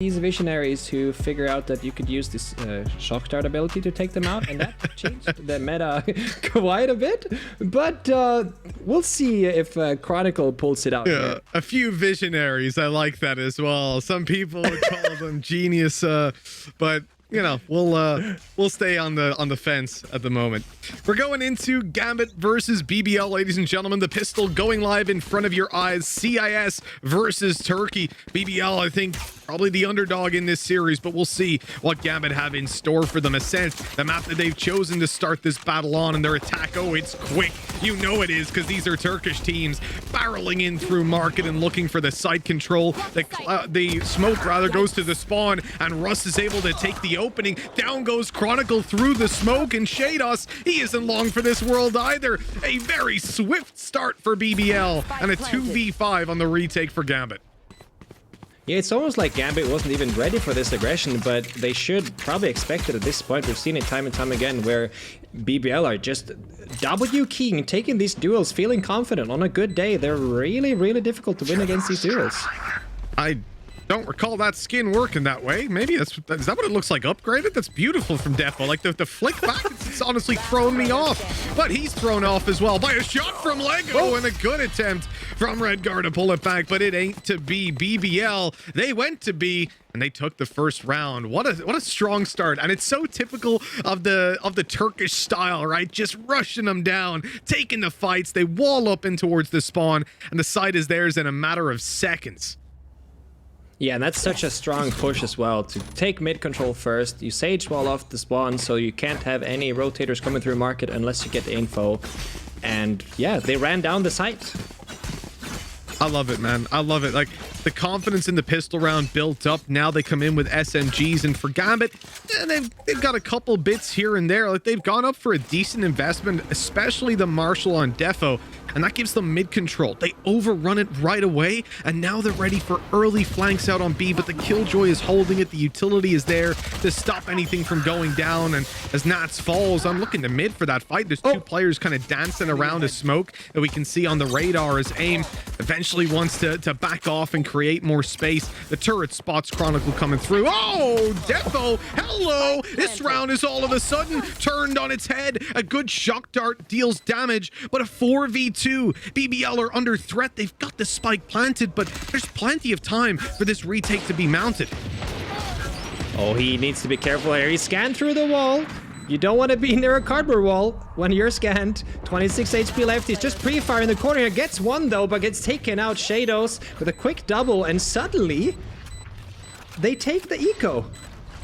these visionaries who figure out that you could use this shock dart ability to take them out, and that changed the meta quite a bit. But we'll see if Chronicle pulls it out. Yeah, here. a few visionaries. I like that as well. Some people would call them genius, but you know, we'll stay on the fence at the moment. We're going into Gambit versus BBL, ladies and gentlemen. The pistol going live in front of your eyes. CIS versus Turkey. BBL, I think, probably the underdog in this series, but we'll see what Gambit have in store for them. ASCENT, the map that they've chosen to start this battle on, and their attack, oh, it's quick. You know it is, because these are Turkish teams barreling in through market and looking for the site control. The smoke, rather, goes to the spawn, and Russ is able to take the opening. Down goes Chronicle through the smoke, and Shados, he isn't long for this world either. A very swift start for BBL, and a 2v5 on the retake for Gambit. Yeah, it's almost like Gambit wasn't even ready for this aggression, but they should probably expect it at this point. We've seen it time and time again where BBL are just W-keying, taking these duels, feeling confident. On a good day, they're really, really difficult to win against these duels. I don't recall that skin working that way. Maybe is that what it looks like upgraded? That's beautiful from Defo. Like the flick back, it's honestly thrown me off. But he's thrown off as well by a shot from Lego and a good attempt from Redguard to pull it back, but it ain't to be. BBL, they went to B and they took the first round. What a strong start, and it's so typical of the Turkish style, right? Just rushing them down, taking the fights. They wall up in towards the spawn, and the site is theirs in a matter of seconds. Yeah, and that's such a strong push as well, to take mid control first. You sage wall off the spawn, so you can't have any rotators coming through market unless you get the info. And yeah, they ran down the site. I love it, man. I love it. Like, the confidence in the pistol round built up. Now they come in with SMGs, and for Gambit, they've got a couple bits here and there. Like, they've gone up for a decent investment, especially the Marshall on Defo, and that gives them mid control. They overrun it right away, and now they're ready for early flanks out on B, but the Killjoy is holding it. The utility is there to stop anything from going down, and as Nats falls, I'm looking to mid for that fight. There's two players kind of dancing around a smoke that we can see on the radar as AIM eventually wants to back off and create more space. The turret spots Chronicle coming through. Oh, Defo, hello! This round is all of a sudden turned on its head. A good shock dart deals damage, but a 4v2. BBL are under threat. They've got the spike planted, but there's plenty of time for this retake to be mounted. Oh, he needs to be careful here. He's scanned through the wall. You don't want to be near a cardboard wall when you're scanned. 26 HP left. He's just pre-fire in the corner here. Gets one though, but gets taken out. Shados with a quick double, and suddenly they take the eco.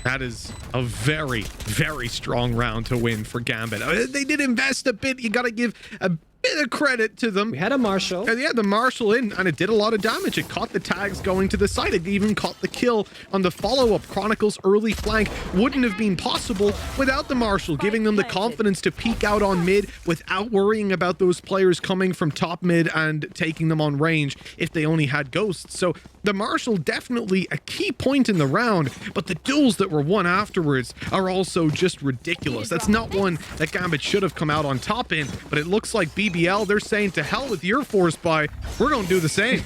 That is a very, very strong round to win for Gambit. They did invest a bit. You got to give a bit of credit to them. We had a Marshall. Yeah, the Marshall in, and it did a lot of damage. It caught the tags going to the site. It even caught the kill on the follow-up. Chronicle's early flank wouldn't have been possible without the Marshall, giving them the confidence to peek out on mid without worrying about those players coming from top mid and taking them on range if they only had ghosts. So the Marshall definitely a key point in the round, but the duels that were won afterwards are also just ridiculous. That's not one that Gambit should have come out on top in, but it looks like BBL, they're saying to hell with your force buy, we're gonna do the same.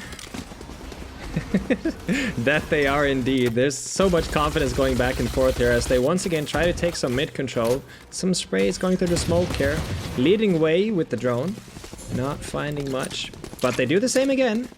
That they are indeed. There's so much confidence going back and forth here as they once again try to take some mid control. Some sprays going through the smoke here, leading way with the drone, not finding much, but they do the same again.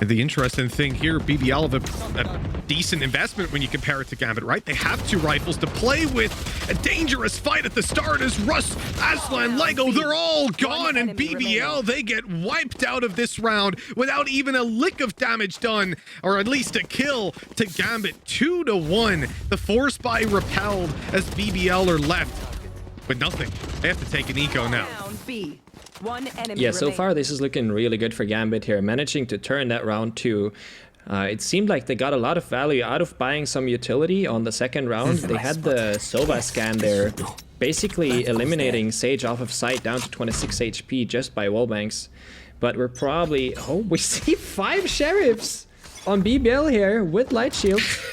The interesting thing here, BBL have a decent investment when you compare it to Gambit, right? They have two rifles to play with. A dangerous fight at the start as Russ, Aslan, Lego, they're all gone, and BBL, they get wiped out of this round without even a lick of damage done, or at least a kill to Gambit. 2-1. The force buy repelled as BBL are left with nothing. They have to take an eco now. Yeah, so far this is looking really good for Gambit here, managing to turn that round too. It seemed like they got a lot of value out of buying some utility on the second round. They had the Sova scan there, basically eliminating Sage off of sight down to 26 HP just by wallbangs. But we're probably... Oh, we see 5 sheriffs on BBL here with light shields.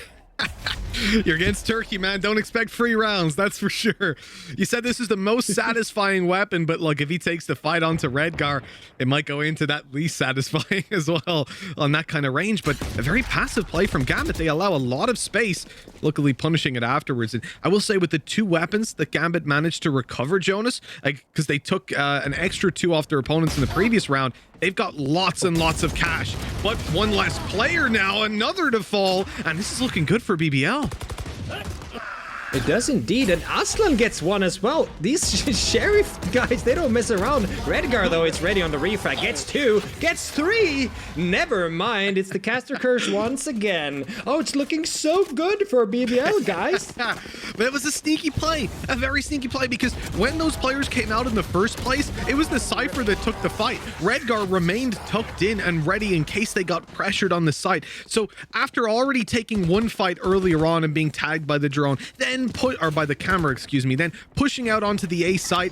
You're against Turkey, man. Don't expect free rounds, that's for sure. You said this is the most satisfying weapon, but look, if he takes the fight onto Redgar, it might go into that least satisfying as well on that kind of range. But a very passive play from Gambit. They allow a lot of space, luckily punishing it afterwards. And I will say with the 2 weapons that Gambit managed to recover, Jonas, because they took an extra 2 off their opponents in the previous round, they've got lots and lots of cash. But 1 less player now, another to fall, and this is looking good for BBL. It does indeed, and Aslan gets 1 as well. These Sheriff guys, they don't mess around. Redgar, though, it's ready on the refrag. Gets 2, gets 3. Never mind, it's the caster curse once again. Oh, it's looking so good for BBL, guys. But it was a sneaky play, a very sneaky play, because when those players came out in the first place, it was the Cypher that took the fight. Redgar remained tucked in and ready in case they got pressured on the site. So after already taking 1 fight earlier on and being tagged by the drone, then by the camera, excuse me, then pushing out onto the A site,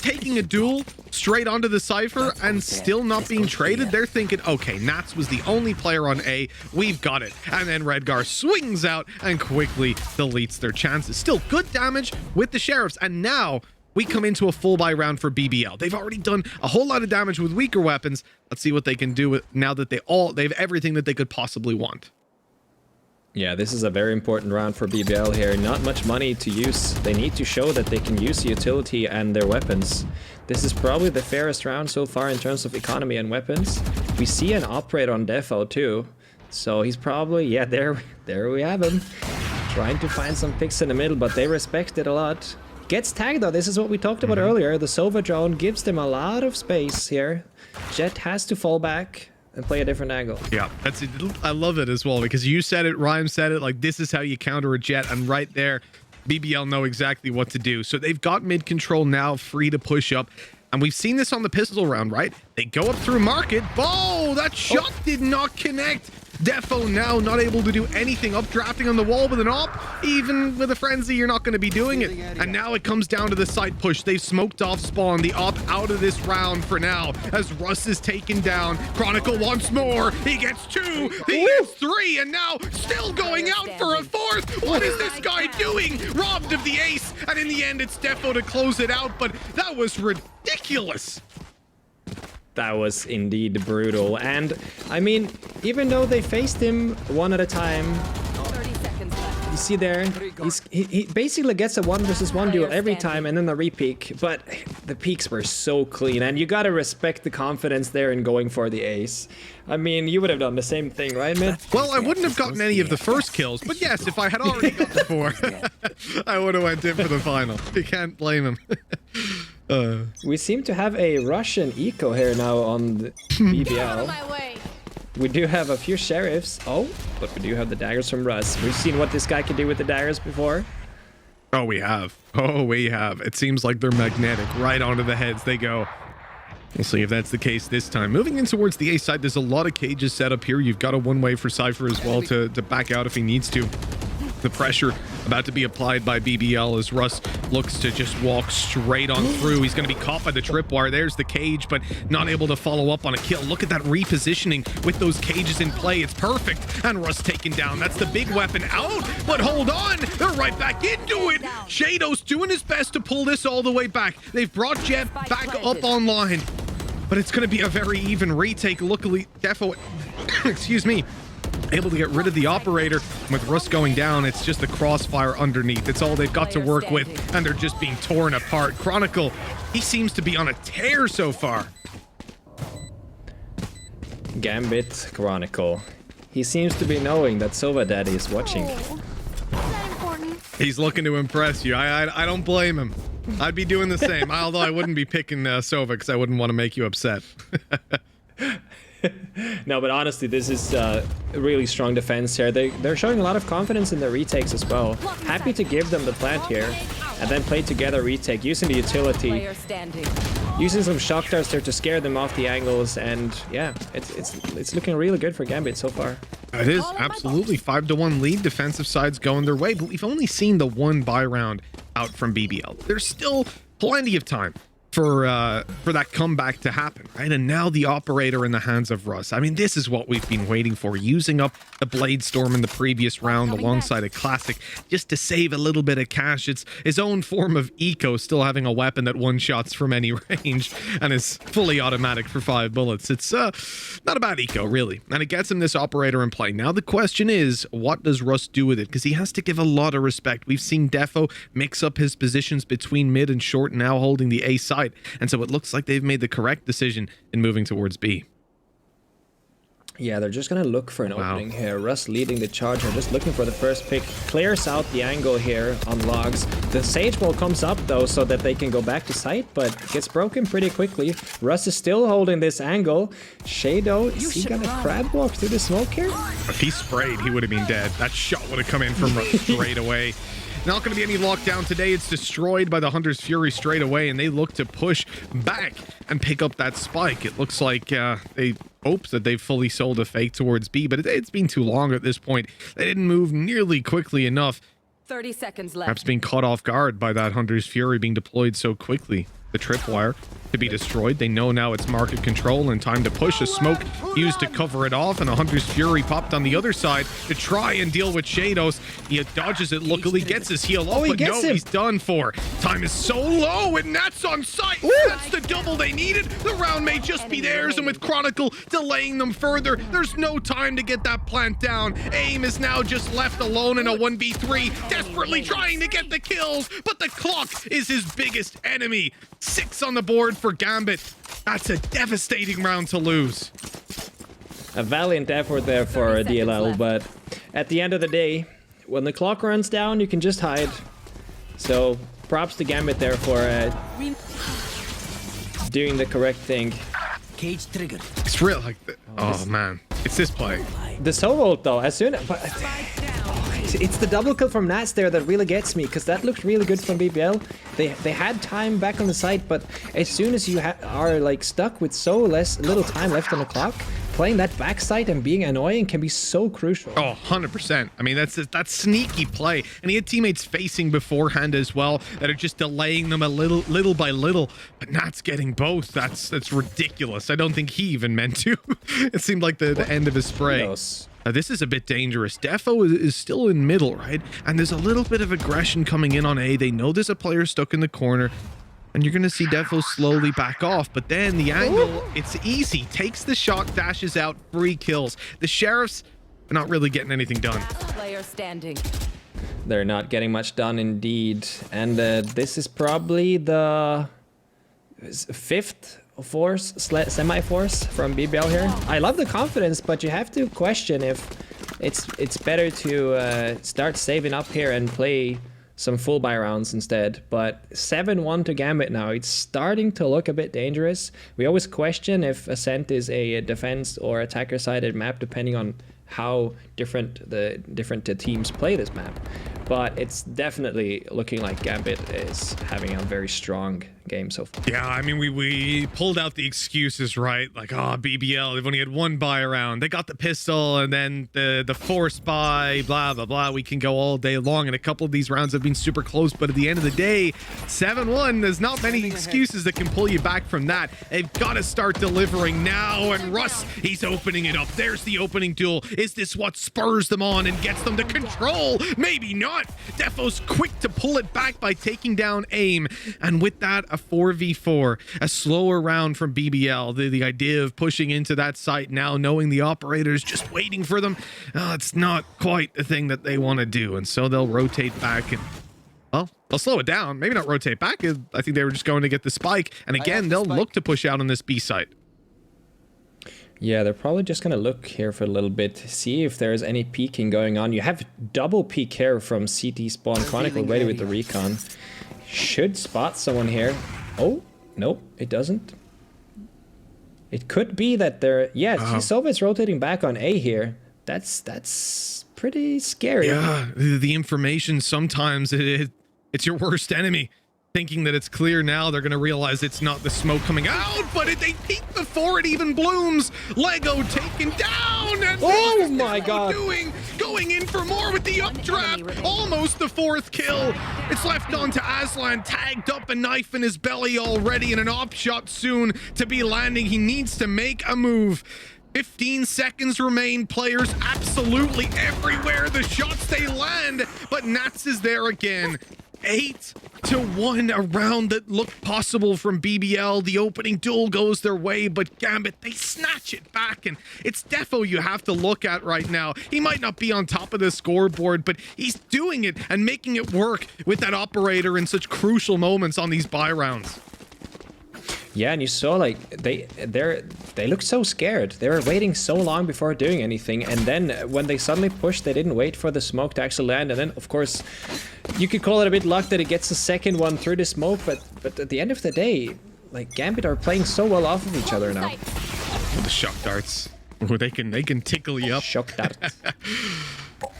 taking a duel straight onto the Cypher and still not being traded, they're thinking, okay, Nats was the only player on A, we've got it. And then Redgar swings out and quickly deletes their chances. Still good damage with the Sheriffs, and now we come into a full buy round for BBL. They've already done a whole lot of damage with weaker weapons. Let's see what they can do now that they have everything that they could possibly want. Yeah, this is a very important round for BBL here. Not much money to use. They need to show that they can use utility and their weapons. This is probably the fairest round so far in terms of economy and weapons. We see an operator on Defo too. So he's probably, yeah, there we have him. Trying to find some picks in the middle, but they respect it a lot. Gets tagged though, this is what we talked about earlier. The Sova drone gives them a lot of space here. Jet has to fall back and play a different angle. Yeah, that's it. I love it as well, because you said it, Rhyme said it, like this is how you counter a Jet, and right there, BBL know exactly what to do. So they've got mid control now, free to push up. And we've seen this on the pistol round, right? They go up through market. Oh, that shot did not connect. Defo now not able to do anything. Updrafting on the wall with an op. Even with a frenzy, you're not going to be doing it. And now it comes down to the side push. They've smoked off spawn. The op out of this round for now as Russ is taken down. Chronicle once more. He gets 2. He gets 3. And now still going out for a 4th. What is this guy doing? Robbed of the ace. And in the end, it's Defo to close it out. But that was ridiculous. That was indeed brutal. And I mean, even though they faced him 1 at a time, 30 seconds left. you see there, he basically gets a 1 versus 1 duel every time and then a repeak. But the peaks were so clean, and you gotta respect the confidence there in going for the ace. I mean, you would have done the same thing, right, man? Well, I wouldn't have gotten any of the first kills, but yes, if I had already got the 4, I would have went in for the final. You can't blame him. We seem to have a Russian eco here now on the BBL. We do have a few sheriffs. Oh, but we do have the daggers from Russ. We've seen what this guy can do with the daggers before. Oh, we have. Oh, we have. It seems like they're magnetic. Right onto the heads they go. We'll see if that's the case this time. Moving in towards the A side, there's a lot of cages set up here. You've got a one-way for Cypher as well to back out if he needs to. The pressure about to be applied by BBL as Russ looks to just walk straight on through. He's going to be caught by the tripwire. There's the cage, but not able to follow up on a kill. Look at that repositioning with those cages in play. It's perfect. And Russ taken down. That's the big weapon out, but hold on. They're right back into it. Shadows doing his best to pull this all the way back. They've brought Jet back up online, but it's going to be a very even retake. Luckily, Defo, excuse me, able to get rid of the operator. With Russ going down, it's just the crossfire underneath. It's all they've got to work with, and they're just being torn apart. Chronicle, he seems to be on a tear so far. Gambit, Chronicle. He seems to be knowing that Sova Daddy is watching. He's looking to impress you. I don't blame him. I'd be doing the same, although I wouldn't be picking Sova because I wouldn't want to make you upset. No, but honestly, this is a really strong defense here. They're showing a lot of confidence in their retakes as well. Happy to give them the plant here and then play together retake using the utility, using some shock darts there to scare them off the angles, and yeah, it's looking really good for Gambit so far. It is absolutely 5-1 lead. Defensive side's going their way, but we've only seen the 1 buy round out from BBL. There's still plenty of time for that comeback to happen, right? And now the operator in the hands of Russ. I mean, this is what we've been waiting for, using up the Blade Storm in the previous round alongside a classic just to save a little bit of cash. It's his own form of eco, still having a weapon that one-shots from any range and is fully automatic for 5 bullets. It's not a bad eco, really, and it gets him this operator in play. Now the question is, what does Russ do with it? Because he has to give a lot of respect. We've seen Defo mix up his positions between mid and short, now holding the A side. And so it looks like they've made the correct decision in moving towards B. Yeah, they're just going to look for an opening here. Russ leading the charge. They're just looking for the first pick. Clears out the angle here on logs. The Sage Wall comes up, though, so that they can go back to site, but gets broken pretty quickly. Russ is still holding this angle. Shadow, is he going to crab walk through the smoke here? If he sprayed, he would have been dead. That shot would have come in from Russ straight away. Not going to be any lockdown today. It's destroyed by the Hunter's Fury straight away, and they look to push back and pick up that spike. It looks like they hope that they've fully sold a fake towards B, but it's been too long at this point. They didn't move nearly quickly enough. 30 seconds left. Perhaps being caught off guard by that Hunter's Fury being deployed so quickly. The tripwire to be destroyed. They know now it's market control and time to push. A smoke used to cover it off, and a Hunter's Fury popped on the other side to try and deal with Shadows. He dodges it, luckily gets his heal off, but no, he's done for. Time is so low, and that's on sight. That's the double they needed. The round may just be theirs, and with Chronicle delaying them further, there's no time to get that plant down. AIM is now just left alone in a 1v3, desperately trying to get the kills, but the clock is his biggest enemy. 6 on the board for Gambit. That's a devastating round to lose. A valiant effort there for DLL, but at the end of the day, when the clock runs down, you can just hide. So props to Gambit there for doing the correct thing. Cage triggered. It's real like, oh man, it's this play. The solo ult though, as soon as... It's the double kill from Nats there that really gets me, because that looked really good from BBL. They had time back on the site, but as soon as you are like stuck with so little time left on the clock, playing that backside and being annoying can be so crucial. Oh, 100%. I mean, that's sneaky play. And he had teammates facing beforehand as well that are just delaying them a little by little. But Nat's getting both. That's ridiculous. I don't think he even meant to. It seemed like the end of his spray. This is a bit dangerous. Defo is still in middle, right? And there's a little bit of aggression coming in on A. They know there's a player stuck in the corner. And you're going to see Defo slowly back off. But then the angle, it's easy. Takes the shot, dashes out, free kills. The Sheriffs are not really getting anything done. Player standing. They're not getting much done indeed. And this is probably the 5th force, semi-force from BBL here. I love the confidence, but you have to question if it's better to start saving up here and play some full buy rounds instead. But 7-1 to Gambit now. It's starting to look a bit dangerous. We always question if Ascent is a defense or attacker sided map depending on how different the teams play this map. But it's definitely looking like Gambit is having a very strong game so far. Yeah, I mean, we pulled out the excuses, right? Like, oh, BBL, they've only had one buy around. They got the pistol and then the force buy, blah, blah, blah. We can go all day long. And a couple of these rounds have been super close. But at the end of the day, 7-1, there's not many excuses that can pull you back from that. They've got to start delivering now. And Russ, he's opening it up. There's the opening duel. Is this what spurs them on and gets them to control? Maybe not. Defo's quick to pull it back by taking down AIM. And with that, a 4v4, a slower round from BBL. The idea of pushing into that site now, knowing the operator's just waiting for them, it's not quite the thing that they want to do. And so they'll rotate back and, well, they'll slow it down. Maybe not rotate back. I think they were just going to get the spike. And again, they'll look to push out on this B site. Yeah, they're probably just going to look here for a little bit, see if there's any peeking going on. You have double peek here from CT Spawn Chronicle ready with the recon. Should spot someone here. Oh, nope, it doesn't. It could be that they're... Yeah, Soviet's rotating back on A here. That's pretty scary. Yeah, the information sometimes, it's your worst enemy. thinking that it's clear now. They're going to realize it's not the smoke coming out, but they peek before it even blooms. Lego taken down. And oh my God. Going in for more with the updraft. Almost the fourth kill. It's left on to Aslan, tagged up, a knife in his belly already, and an op shot soon to be landing. He needs to make a move. 15 seconds remain. Players absolutely everywhere. The shots they land, but Nats is there again. 8-1, a round that looked possible from BBL. The opening duel goes their way, but Gambit, they snatch it back, and it's Defo you have to look at right now. He might not be on top of the scoreboard, but he's doing it and making it work with that operator in such crucial moments on these buy rounds. Yeah, and you saw like they looked so scared. They were waiting so long before doing anything, and then when they suddenly pushed, they didn't wait for the smoke to actually land. And then, of course, you could call it a bit luck that it gets the second one through the smoke. But at the end of the day, like Gambit are playing so well off of each other now. The shock darts, they can tickle you up. Shock darts.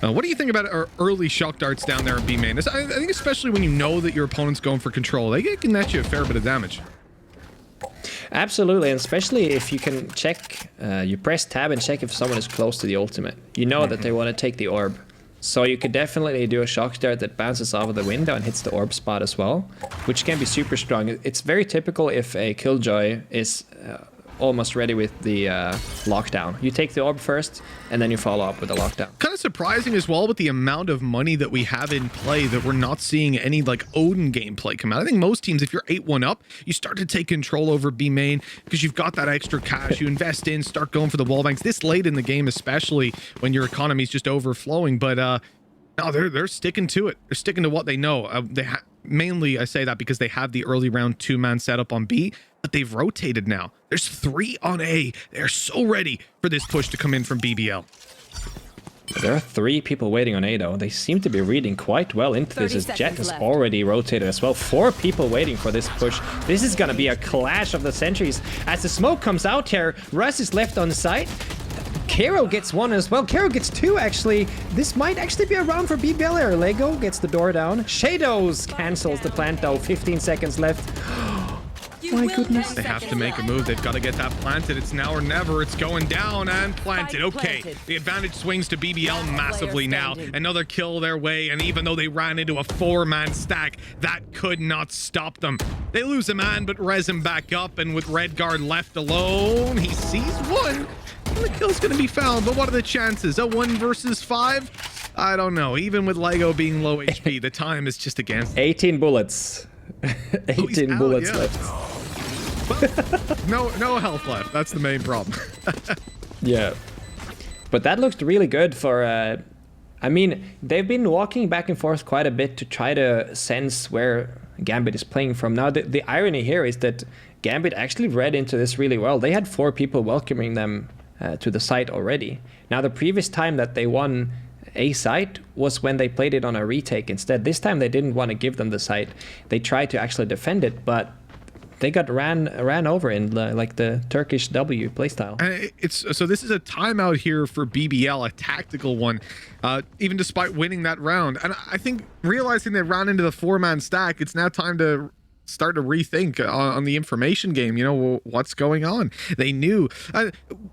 What do you think about our early shock darts down there in B main? I think especially when you know that your opponent's going for control, they can net you a fair bit of damage. Absolutely, and especially if you can check, you press tab and check if someone is close to the ultimate. You know that they want to take the orb. So you could definitely do a shock dart that bounces off of the window and hits the orb spot as well, which can be super strong. It's very typical if a Killjoy is almost ready with the lockdown. You take the orb first, and then you follow up with the lockdown. Kind of surprising as well with the amount of money that we have in play that we're not seeing any like Odin gameplay come out. I think most teams, if you're 8-1 up, you start to take control over B main because you've got that extra cash. You invest in, start going for the wall banks this late in the game, especially when your economy's just overflowing. But no, they're sticking to it. They're sticking to what they know. Mainly, I say that because they have the early round 2-man setup on B, but they've rotated now. There's 3 on A. They're so ready for this push to come in from BBL. There are 3 people waiting on A though. They seem to be reading quite well into this as Jet has already rotated as well. 4 people waiting for this push. This is gonna be a clash of the centuries. As the smoke comes out here, Russ is left on site. Kero gets 1 as well. Kero gets 2 actually. This might actually be a round for BBL here. Lego gets the door down. Shadows cancels the plant though. 15 seconds left. My goodness. They have to make a move. They've got to get that planted. It's now or never. It's going down and planted. Okay, the advantage swings to BBL massively now. Another kill their way, and even though they ran into a 4-man stack, that could not stop them. They lose a man, but res him back up, and with Redguard left alone, he sees 1. And the kill's going to be found, but what are the chances? A 1 versus 5? I don't know. Even with Lego being low HP, the time is just against 18 bullets. 18 bullets left. no health left. That's the main problem. Yeah. But that looked really good for... I mean, they've been walking back and forth quite a bit to try to sense where Gambit is playing from. Now, the irony here is that Gambit actually read into this really well. They had 4 people welcoming them to the site already. Now, the previous time that they won a site was when they played it on a retake instead. This time they didn't want to give them the site. They tried to actually defend it, but they got ran over in like the Turkish W playstyle. So this is a timeout here for BBL, a tactical one, even despite winning that round. And I think realizing they ran into the 4-man stack, it's now time to start to rethink on the information game. You know, what's going on? They knew.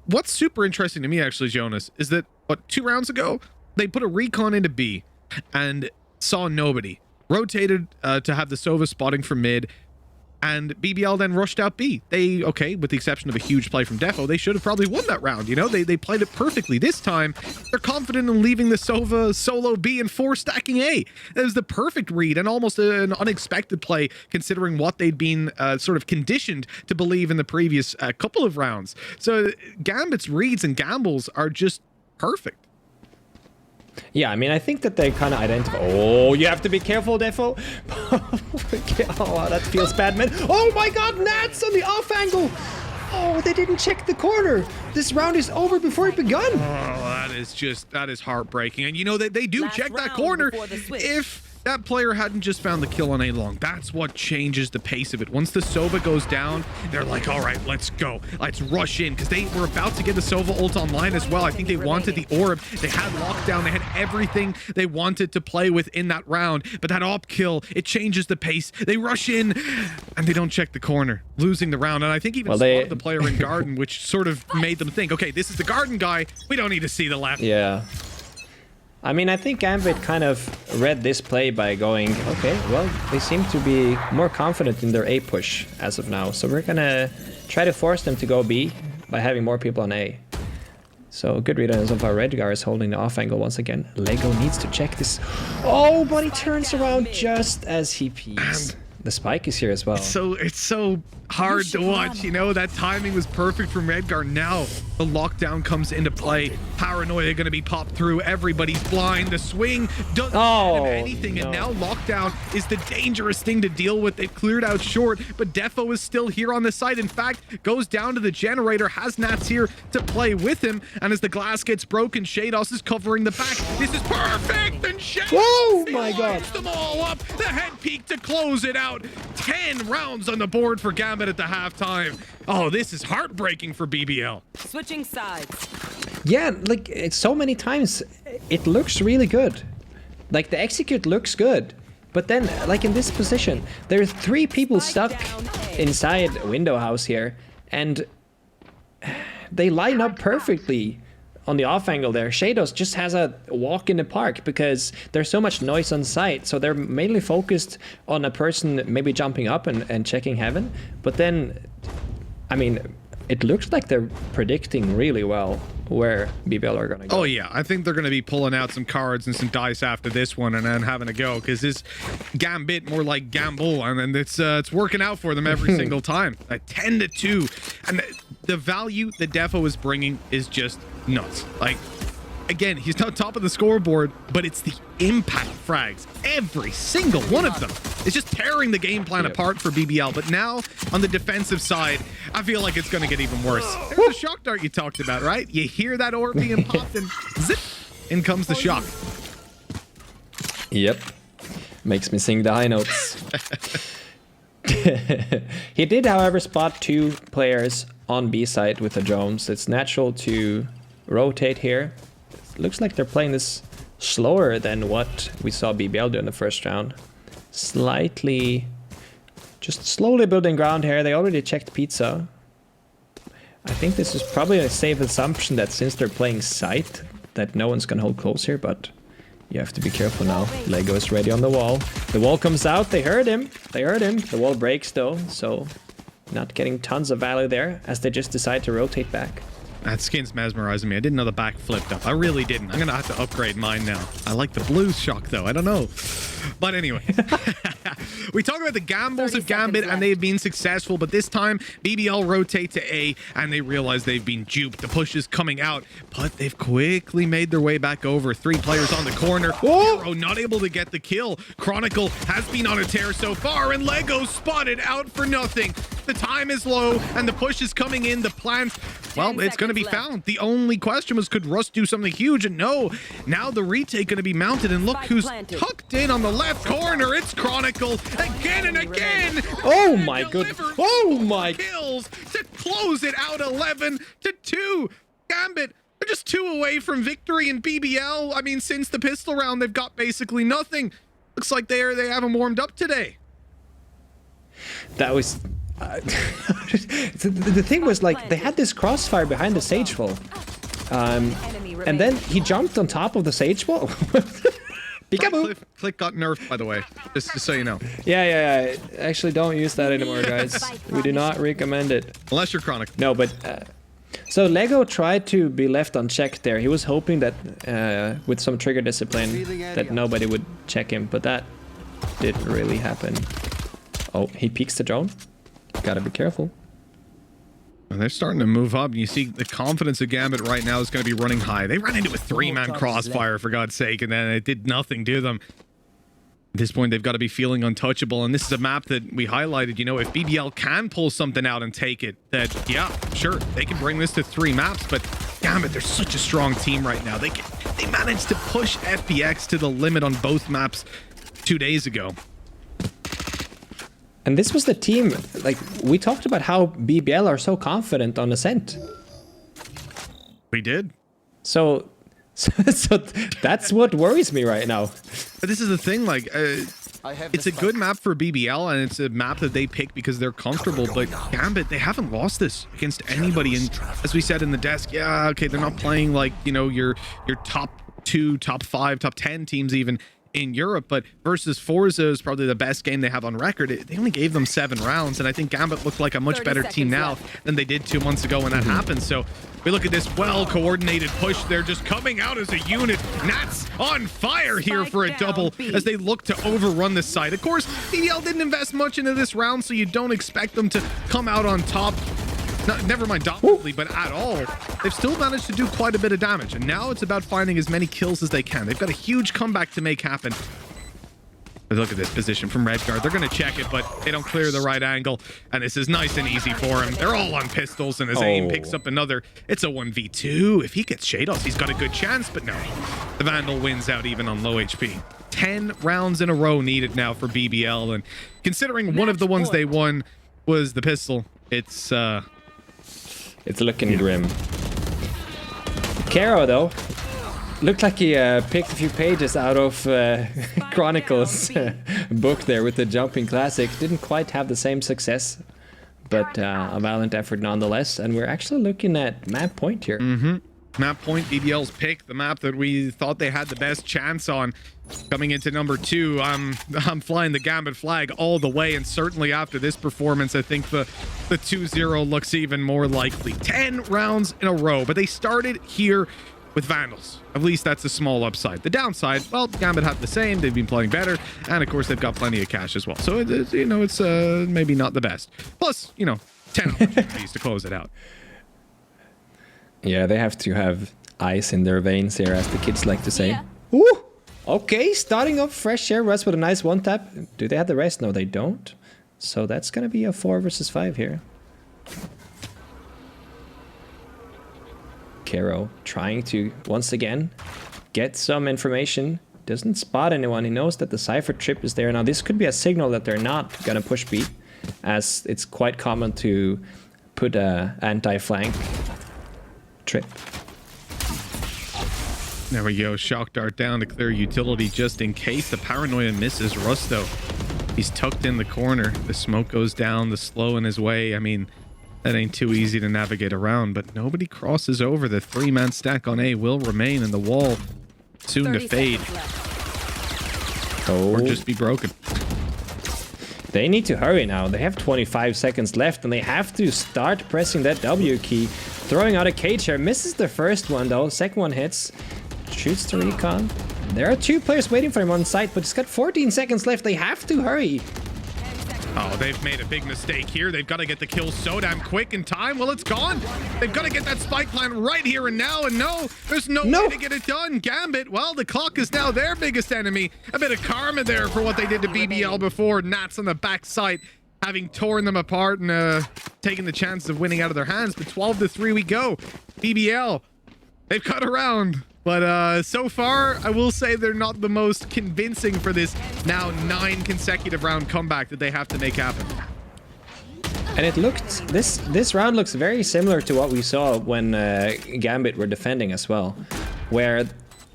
What's super interesting to me, actually, Jonas, is that, 2 rounds ago, they put a recon into B and saw nobody. Rotated to have the Sova spotting for mid, and BBL then rushed out B. Okay, with the exception of a huge play from Defo, they should have probably won that round. You know, they played it perfectly. This time, they're confident in leaving the Sova solo B and 4 stacking A. It was the perfect read and almost an unexpected play considering what they'd been sort of conditioned to believe in the previous couple of rounds. So Gambit's reads and gambles are just perfect. Yeah, I mean, I think that they kind of identify... Oh, you have to be careful, Defo. Oh, that feels bad, man. Oh my god, Nats on the off angle. Oh, they didn't check the corner. This round is over before it begun. Oh, that is heartbreaking. And you know, they do check that corner if that player hadn't just found the kill on A long. That's what changes the pace of it. Once the Sova goes down, they're like, all right, let's go. Let's rush in, because they were about to get the Sova ult online as well. I think they wanted the orb. They had lockdown. They had everything they wanted to play with in that round. But that op kill, it changes the pace. They rush in, and they don't check the corner, losing the round. And I think even spotted the player in Garden, which sort of made them think, okay, this is the Garden guy. We don't need to see the left. Yeah. I mean, I think Gambit kind of read this play by going, okay, well, they seem to be more confident in their A push as of now. So we're going to try to force them to go B by having more people on A. So good read on so far. Redgar is holding the off angle once again. Lego needs to check this. Oh, but he turns around just as he peeks. The spike is here as well. It's so hard to watch, you know. That timing was perfect from Redgar. Now the lockdown comes into play. Paranoia going to be popped through. Everybody's blind. The swing doesn't have anything. And now lockdown is the dangerous thing to deal with. They've cleared out short, but Defo is still here on the site. In fact, goes down to the generator. Has Nats here to play with him. And as the glass gets broken, Shados is covering the back. This is perfect. And Shados lights them all up. The head peek to close it out. 10 rounds on the board for Gambit at the halftime. Oh, this is heartbreaking for BBL. Switching sides. Yeah, like it's so many times it looks really good. Like the execute looks good. But then, like in this position, there are 3 people stuck inside window house here, and they line up perfectly on the off angle there. Shadows just has a walk in the park because there's so much noise on site. So they're mainly focused on a person maybe jumping up and checking heaven. But then, I mean, it looks like they're predicting really well where BBL are going to go. Oh, yeah. I think they're going to be pulling out some cards and some dice after this one and then having a go, because this Gambit more like Gamble, and it's working out for them every single time. 10-2. And the value that Defo is bringing is just nuts. Like, again, he's not top of the scoreboard, but it's the impact frags. Every single one of them is just tearing the game plan apart for BBL. But now, on the defensive side, I feel like it's going to get even worse. There's the shock dart you talked about, right? You hear that orb being popped and zip, in comes the shock. Yep. Makes me sing the high notes. He did, however, spot 2 players on B side with the drones. It's natural to rotate here. Looks like they're playing this slower than what we saw BBL do in the first round. Slightly, just slowly building ground here. They already checked pizza. I think this is probably a safe assumption that since they're playing site, that no one's gonna hold close here, but you have to be careful now. Lego is ready on the wall. The wall comes out. They heard him. They heard him. The wall breaks though, so not getting tons of value there as they just decide to rotate back. That skin's mesmerizing me. I didn't know the back flipped up. I really didn't. I'm going to have to upgrade mine now. I like the blue shock, though. I don't know. But anyway, we talk about the gambles of Gambit, and they've been successful. But this time, BBL rotate to A, and they realize they've been duped. The push is coming out, but they've quickly made their way back over. 3 players on the corner. Hero not able to get the kill. Chronicle has been on a tear so far, and Lego spotted out for nothing. The time is low, and the push is coming in. The plant, well, it's going to be found. The only question was, could Rust do something huge? And no, now the retake going to be mounted, and look who's tucked in on the left corner. It's Chronicle again and again. Oh my goodness. Oh my. Kills to close it out 11-2. Gambit, they're just 2 away from victory in BBL. I mean, since the pistol round, they've got basically nothing. Looks like they haven't warmed up today. That was... the thing was, like, they had this crossfire behind the sage wall, and then he jumped on top of the sage wall. Click got nerfed, by the way, just so you know. Yeah. Actually, don't use that anymore, guys. We do not recommend it. Unless you're Chronic. No, but... so Lego tried to be left unchecked there. He was hoping that, with some trigger discipline, that nobody would check him, but that didn't really happen. Oh, he peeks the drone. Gotta be careful. And they're starting to move up. You see the confidence of Gambit right now is going to be running high. They ran into a 3-man crossfire, for God's sake, and then it did nothing to them. At this point, they've got to be feeling untouchable. And this is a map that we highlighted. You know, if BBL can pull something out and take it, that, yeah, sure, they can bring this to 3 maps. But damn it, they're such a strong team right now. They managed to push FPX to the limit on both maps. 2 days ago. And this was the team, like, we talked about how BBL are so confident on Ascent. We did. So that's what worries me right now. But this is the thing, like, it's a good map for BBL, and it's a map that they pick because they're comfortable. But Gambit, they haven't lost this against anybody. And as we said in the desk, yeah, okay, they're not playing like, you know, your top 2, top 5, top 10 teams even in Europe, but versus Forza is probably the best game they have on record. They only gave them 7 rounds, and I think Gambit look like a much better team now than they did 2 months ago when that happened. So we look at this well-coordinated push. They're just coming out as a unit. Nats on fire here for a double as they look to overrun this side. Of course, BBL didn't invest much into this round, so you don't expect them to come out on top. Never mind dominantly, but at all. They've still managed to do quite a bit of damage, and now it's about finding as many kills as they can. They've got a huge comeback to make happen. But look at this position from Redguard. They're going to check it, but they don't clear the right angle, and this is nice and easy for him. They're all on pistols, and his aim picks up another. It's a 1v2. If he gets Shados, he's got a good chance, but no. The Vandal wins out even on low HP. 10 rounds in a row needed now for BBL, and considering one of the ones they won was the pistol, it's looking grim. Caro, though, looked like he picked a few pages out of Chronicles book there with the jumping classic. Didn't quite have the same success, but a valiant effort nonetheless. And we're actually looking at map point here. Map point, BBL's pick, the map that we thought they had the best chance on. Coming into number 2, I'm flying the Gambit flag all the way, and certainly after this performance, I think the 2-0 looks even more likely. 10 rounds in a row, but they started here with Vandals. At least that's a small upside. The downside, well, Gambit had the same. They've been playing better, and of course, they've got plenty of cash as well. So, you know, it's maybe not the best. Plus, you know, 10 opportunities to close it out. Yeah, they have to have ice in their veins here, as the kids like to say. Yeah. Ooh! Okay, starting off fresh here, Russ with a nice one-tap. Do they have the rest? No, they don't. So that's going to be a 4 versus 5 here. Caro trying to, once again, get some information. Doesn't spot anyone. He knows that the Cypher trip is there. Now, this could be a signal that they're not going to push B, as it's quite common to put a anti-flank trip. There we go. Shock dart down to clear utility just in case. The paranoia misses Rusto. He's tucked in the corner. The smoke goes down. The slow in his way. I mean, that ain't too easy to navigate around, but nobody crosses over. The 3-man stack on A will remain, and the wall soon to fade. Or just be broken. They need to hurry now. They have 25 seconds left, and they have to start pressing that W key. Throwing out a cage here. Misses the first one, though. Second one hits. Shoots the recon. There are 2 players waiting for him on site, but he's got 14 seconds left. They have to hurry. Oh, they've made a big mistake here. They've got to get the kill so damn quick in time. Well, it's gone. They've got to get that spike plant right here and now. And no, there's no way to get it done. Gambit, well, the clock is now their biggest enemy. A bit of karma there for what they did to BBL before. Nats on the backside, having torn them apart and taking the chance of winning out of their hands. But 12-3 we go. BBL, they've cut around. But so far, I will say they're not the most convincing for this now 9 consecutive round comeback that they have to make happen. And it looked, this round looks very similar to what we saw when Gambit were defending as well, where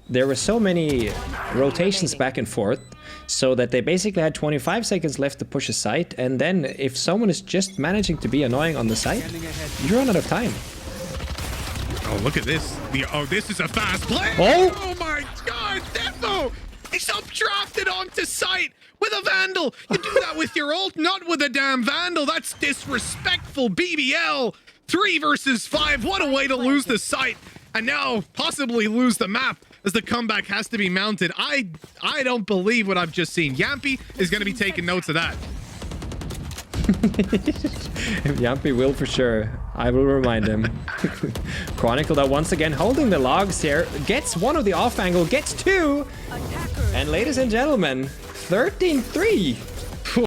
there were so many rotations back and forth, so that they basically had 25 seconds left to push a site, and then if someone is just managing to be annoying on the site, you run out of time. Oh, look at this. This is a fast play. Oh my God, Defo! He's updrafted onto site with a Vandal. You do that with your ult, not with a damn Vandal. That's disrespectful. BBL, 3 versus 5. What a way to lose the site. And now possibly lose the map as the comeback has to be mounted. I don't believe what I've just seen. Yampy is going to be taking notes of that. Yampy will for sure. I will remind him. Chronicle that once again holding the logs here. Gets one of the off angle. Gets 2. And ladies and gentlemen, 13-3.